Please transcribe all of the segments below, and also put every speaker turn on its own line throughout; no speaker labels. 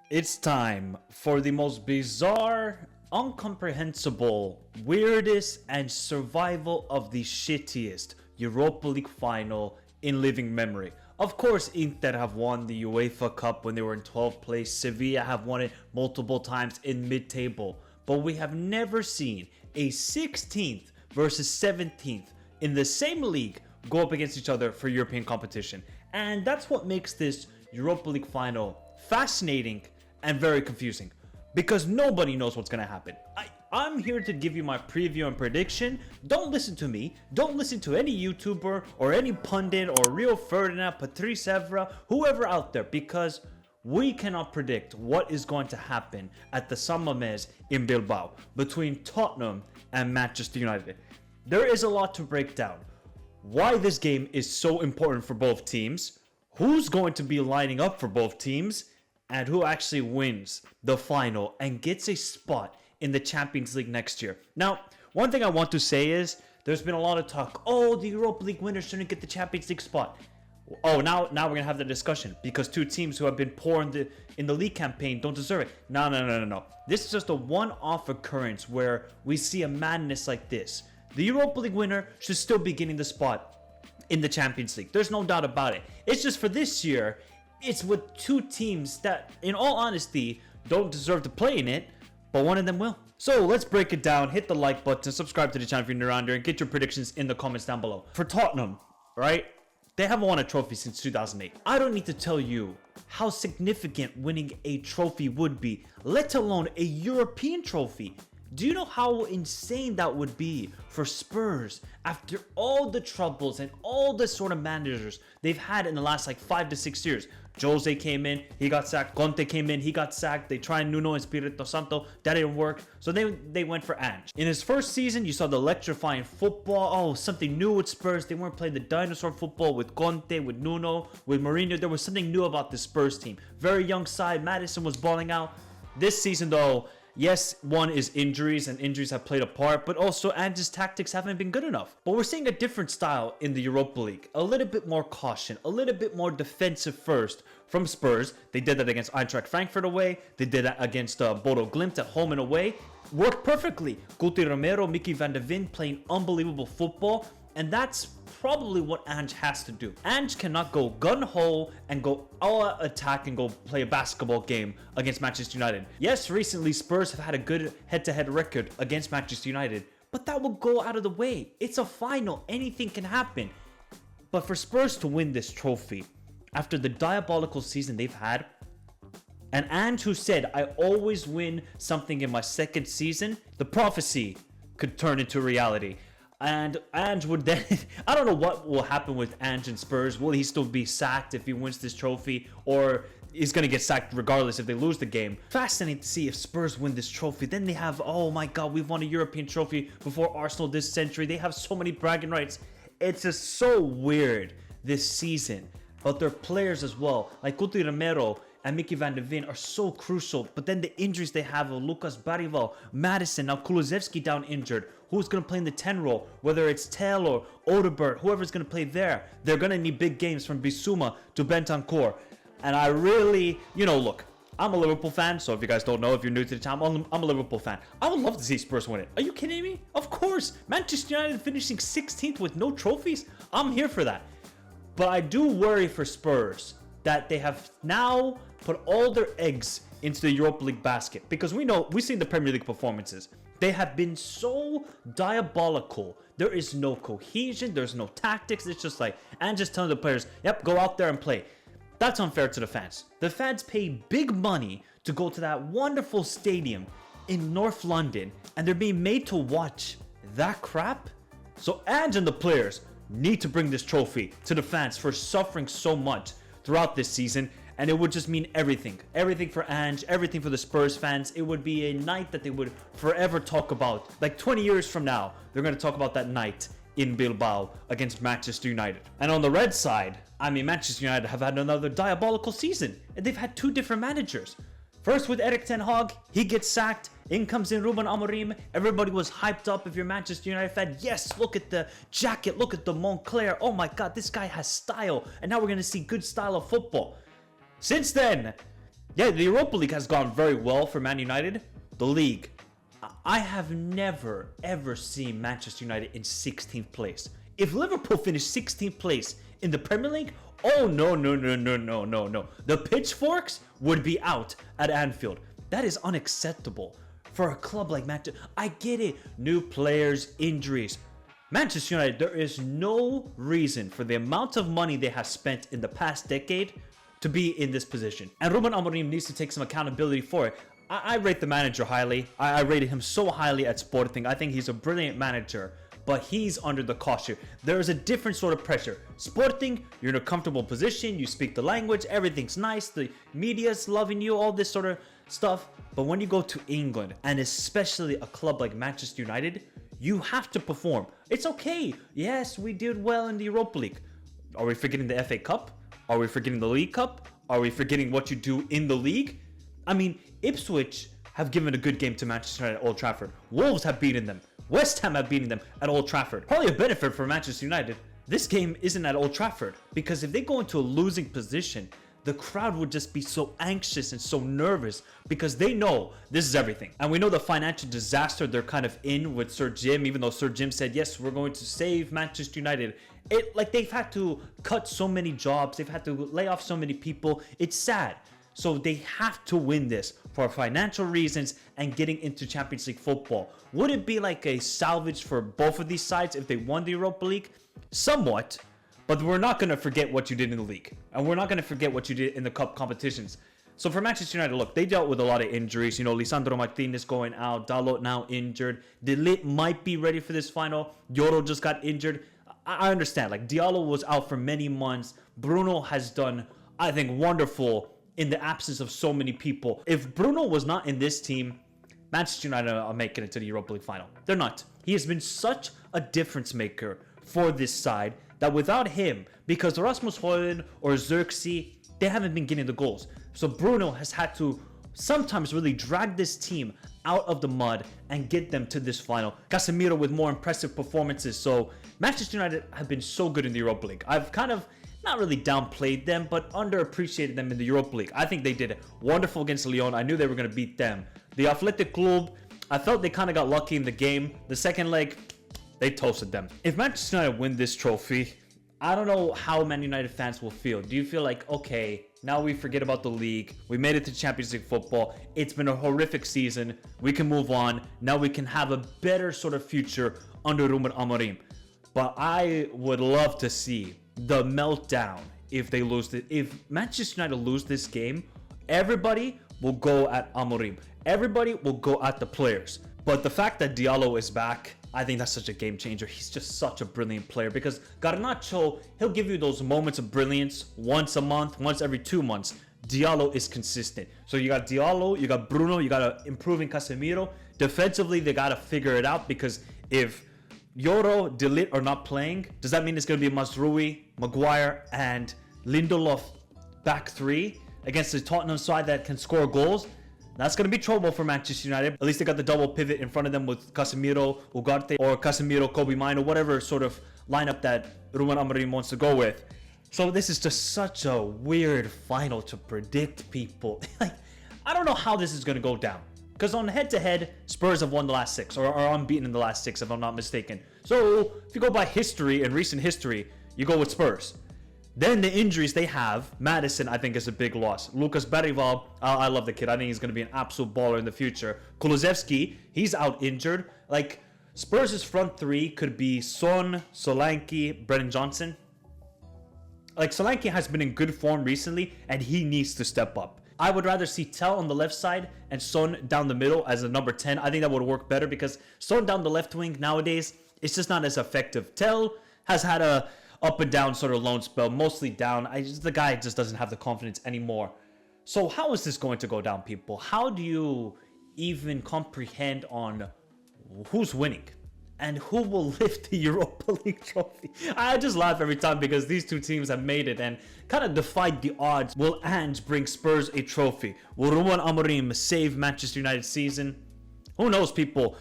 It's time for the most bizarre, incomprehensible, weirdest, and survival of the shittiest Europa League final in living memory. Of course, Inter have won the UEFA Cup when they were in 12th place. Sevilla have won it multiple times in mid-table. But we have never seen a 16th versus 17th in the same league go up against each other for European competition. And that's what makes this Europa League final fascinating and very confusing, because nobody knows what's going to happen. I'm here to give you my preview and prediction. Don't listen to me. Don't listen to any YouTuber or any pundit or Rio Ferdinand, Patrice Evra, whoever out there, because we cannot predict what is going to happen at the San Mamés in Bilbao between Tottenham and Manchester United. There is a lot to break down. Why this game is so important for both teams, who's going to be lining up for both teams, and who actually wins the final and gets a spot in the Champions League next year. Now, one thing I want to say is there's been a lot of talk, the Europa League winner shouldn't get the Champions League spot. Now we're going to have the discussion because two teams who have been poor in the league campaign don't deserve it. No. This is just a one-off occurrence where we see a madness like this. The Europa League winner should still be getting the spot in the Champions League. There's no doubt about it. It's just for this year, it's with two teams that, in all honesty, don't deserve to play in it, but one of them will. So let's break it down. Hit the like button, subscribe to the channel if you're new around here, and get your predictions in the comments down below. For Tottenham, right? They haven't won a trophy since 2008. I don't need to tell you how significant winning a trophy would be, let alone a European trophy. Do you know how insane that would be for Spurs after all the troubles and all the sort of managers they've had in the last 5 to 6 years? Jose came in, he got sacked. Conte came in, he got sacked. They tried Nuno Espirito Santo, that didn't work. So they went for Ange. In his first season, you saw the electrifying football. Something new with Spurs. They weren't playing the dinosaur football with Conte, with Nuno, with Mourinho. There was something new about the Spurs team. Very young side. Madison was balling out. This season, though, yes, one is injuries, and injuries have played a part, but also Ange's tactics haven't been good enough. But we're seeing a different style in the Europa League. A little bit more caution, a little bit more defensive first from Spurs. They did that against Eintracht Frankfurt away. They did that against Bodo Glimt at home and away. Worked perfectly. Guti Romero, Mickey van de Ven playing unbelievable football. And that's probably what Ange has to do. Ange cannot go gun-ho and go all attack and go play a basketball game against Manchester United. Yes, recently Spurs have had a good head-to-head record against Manchester United, but that will go out of the way. It's a final. Anything can happen. But for Spurs to win this trophy, after the diabolical season they've had, and Ange who said, I always win something in my second season, the prophecy could turn into reality. And Ange would then, I don't know what will happen with Ange and Spurs. Will he still be sacked if he wins this trophy? Or he's going to get sacked regardless if they lose the game? Fascinating to see if Spurs win this trophy. Then they have, oh my God, we've won a European trophy before Arsenal this century. They have so many bragging rights. It's just so weird this season. But their players as well, like Guti Romero and Mickey van de Ven, are so crucial. But then the injuries they have of Lucas Barival, Madison, now Kulusevski down injured. Who's going to play in the 10 role? Whether it's Tell or Odebert, whoever's going to play there. They're going to need big games from Bissouma to Bentancur. And I really, look, I'm a Liverpool fan. So if you guys don't know, if you're new to the channel, I'm a Liverpool fan. I would love to see Spurs win it. Are you kidding me? Of course. Manchester United finishing 16th with no trophies. I'm here for that. But I do worry for Spurs that they have now put all their eggs into the Europa League basket. Because we've seen the Premier League performances. They have been so diabolical. There is no cohesion. There's no tactics. It's just and just telling the players, yep, go out there and play. That's unfair to the fans. The fans pay big money to go to that wonderful stadium in North London, and they're being made to watch that crap. So Ange and the players need to bring this trophy to the fans for suffering so much throughout this season. And it would just mean everything. Everything for Ange, everything for the Spurs fans. It would be a night that they would forever talk about. 20 years from now, they're going to talk about that night in Bilbao against Manchester United. And on the red side, Manchester United have had another diabolical season. And they've had two different managers. First with Erik ten Hag, he gets sacked. In comes in Ruben Amorim. Everybody was hyped up. If you're a Manchester United fan, yes, look at the jacket. Look at the Moncler. Oh my God, this guy has style. And now we're going to see good style of football. Since then, Yeah, the Europa League has gone very well for Man United. The league, I have never ever seen Manchester United in 16th place. If Liverpool finished 16th place in the Premier League, oh no. The pitchforks would be out at Anfield. That is unacceptable for a club like Manchester. I get it, new players, injuries. Manchester United, there is no reason for the amount of money they have spent in the past decade to be in this position. And Ruben Amorim needs to take some accountability for it. I rate the manager highly. I rated him so highly at Sporting. I think he's a brilliant manager, but he's under the cosh here. There is a different sort of pressure. Sporting, you're in a comfortable position, you speak the language, everything's nice, the media's loving you, all this sort of stuff. But when you go to England, and especially a club like Manchester United, you have to perform. It's okay. Yes, we did well in the Europa League. Are we forgetting the FA Cup? Are we forgetting the League Cup? Are we forgetting what you do in the league? I mean, Ipswich have given a good game to Manchester United at Old Trafford. Wolves have beaten them. West Ham have beaten them at Old Trafford. Probably a benefit for Manchester United. This game isn't at Old Trafford, because if they go into a losing position, the crowd would just be so anxious and so nervous because they know this is everything. And we know the financial disaster they're kind of in with Sir Jim, even though Sir Jim said, yes, we're going to save Manchester United. Like they've had to cut so many jobs. They've had to lay off so many people. It's sad. So they have to win this for financial reasons and getting into Champions League football. Would it be like a salvage for both of these sides if they won the Europa League? Somewhat. But we're not going to forget what you did in the league. And we're not going to forget what you did in the cup competitions. So for Manchester United, look, they dealt with a lot of injuries. You know, Lisandro Martinez going out. Dalot now injured. De Ligt might be ready for this final. Yoro just got injured. I understand. Like, Diallo was out for many months. Bruno has done, I think, wonderful in the absence of so many people. If Bruno was not in this team, Manchester United are making it to the Europa League final. They're not. He has been such a difference maker for this side that without him, because Rasmus Højlund or Xerxes, they haven't been getting the goals. So Bruno has had to sometimes really drag this team out of the mud and get them to this final. Casemiro with more impressive performances. So Manchester United have been so good in the Europa League. I've kind of not really downplayed them, but underappreciated them in the Europa League. I think they did wonderful against Lyon. I knew they were going to beat them. The Athletic Club, I felt they kind of got lucky in the game. The second leg, they toasted them. If Manchester United win this trophy, I don't know how Man United fans will feel. Do you feel like, okay, now we forget about the league. We made it to Champions League football. It's been a horrific season. We can move on. Now we can have a better sort of future under Ruben Amorim. But I would love to see the meltdown if they lose it. If Manchester United lose this game, everybody will go at Amorim. Everybody will go at the players. But the fact that Diallo is back, I think that's such a game changer. He's just such a brilliant player, because Garnacho, he'll give you those moments of brilliance once a month, once every 2 months. Diallo is consistent. So you got Diallo, you got Bruno, you got improving Casemiro. Defensively, they got to figure it out, because if Yoro, De Ligt are not playing, does that mean it's going to be Mazraoui, Maguire, and Lindelof back three against the Tottenham side that can score goals? That's going to be trouble for Manchester United. At least they got the double pivot in front of them with Casemiro, Ugarte, or Casemiro, Kobe Mino, whatever sort of lineup that Ruben Amorim wants to go with. So this is just such a weird final to predict, people. Like, I don't know how this is going to go down. Because on head-to-head, Spurs have won the last 6, or are unbeaten in the last 6, if I'm not mistaken. So if you go by history and recent history, you go with Spurs. Then the injuries they have, Madison, I think, is a big loss. Lucas Berrival, I love the kid. I think he's going to be an absolute baller in the future. Kulusevski, he's out injured. Like, Spurs' front three could be Son, Solanke, Brennan Johnson. Like, Solanke has been in good form recently, and he needs to step up. I would rather see Tell on the left side and Son down the middle as a number 10. I think that would work better, because Son down the left wing nowadays, it's just not as effective. Tell has had a up and down sort of loan spell, mostly down. The guy just doesn't have the confidence anymore. So how is this going to go down, people? How do you even comprehend on who's winning and who will lift the Europa League trophy? I just laugh every time, because these two teams have made it and kind of defied the odds. Will Ange bring Spurs a trophy? Will Ruben Amorim save Manchester United's season? Who knows, people?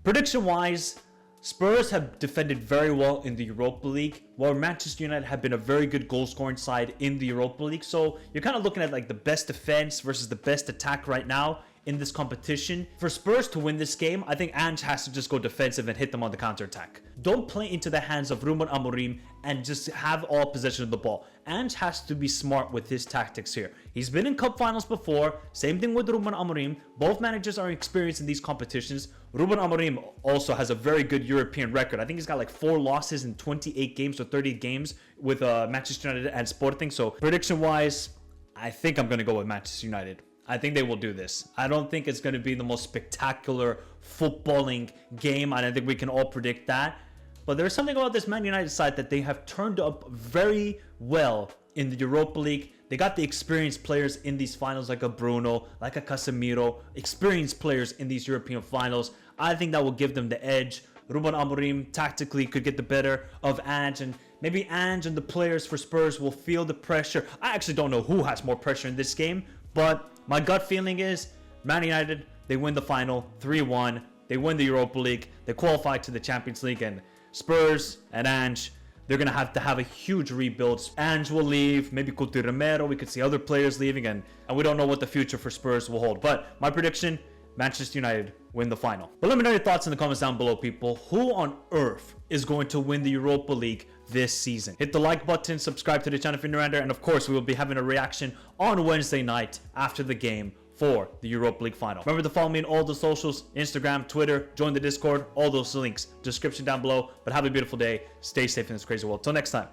Prediction-wise, Spurs have defended very well in the Europa League, while Manchester United have been a very good goal-scoring side in the Europa League. So you're kind of looking at like the best defense versus the best attack right now in this competition. For Spurs to win this game, I think Ange has to just go defensive and hit them on the counter-attack. Don't play into the hands of Ruben Amorim and just have all possession of the ball. Ange has to be smart with his tactics here. He's been in cup finals before. Same thing with Ruben Amorim. Both managers are experienced in these competitions. Ruben Amorim also has a very good European record. I think he's got like 4 losses in 28 games or 30 games with Manchester United and Sporting. So prediction-wise, I think I'm going to go with Manchester United. I think they will do this. I don't think it's going to be the most spectacular footballing game. I don't think we can all predict that. But there's something about this Man United side that they have turned up very well in the Europa League. They got the experienced players in these finals like a Bruno, like a Casemiro, experienced players in these European finals. I think that will give them the edge. Ruben Amorim tactically could get the better of Ange, and maybe Ange and the players for Spurs will feel the pressure. I actually don't know who has more pressure in this game, but my gut feeling is Man United, they win the final 3-1. They win the Europa League. They qualify to the Champions League, and Spurs and Ange, they're going to have a huge rebuild. Ange will leave, maybe Couto Romero. We could see other players leaving, and we don't know what the future for Spurs will hold. But my prediction, Manchester United win the final. But let me know your thoughts in the comments down below, people. Who on earth is going to win the Europa League this season? Hit the like button, subscribe to the channel if you're new around there, and of course, we will be having a reaction on Wednesday night after the game for the Europa League final. Remember to follow me on all the socials, Instagram, Twitter, join the Discord, all those links, description down below. But have a beautiful day. Stay safe in this crazy world. Till next time,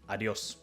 adios.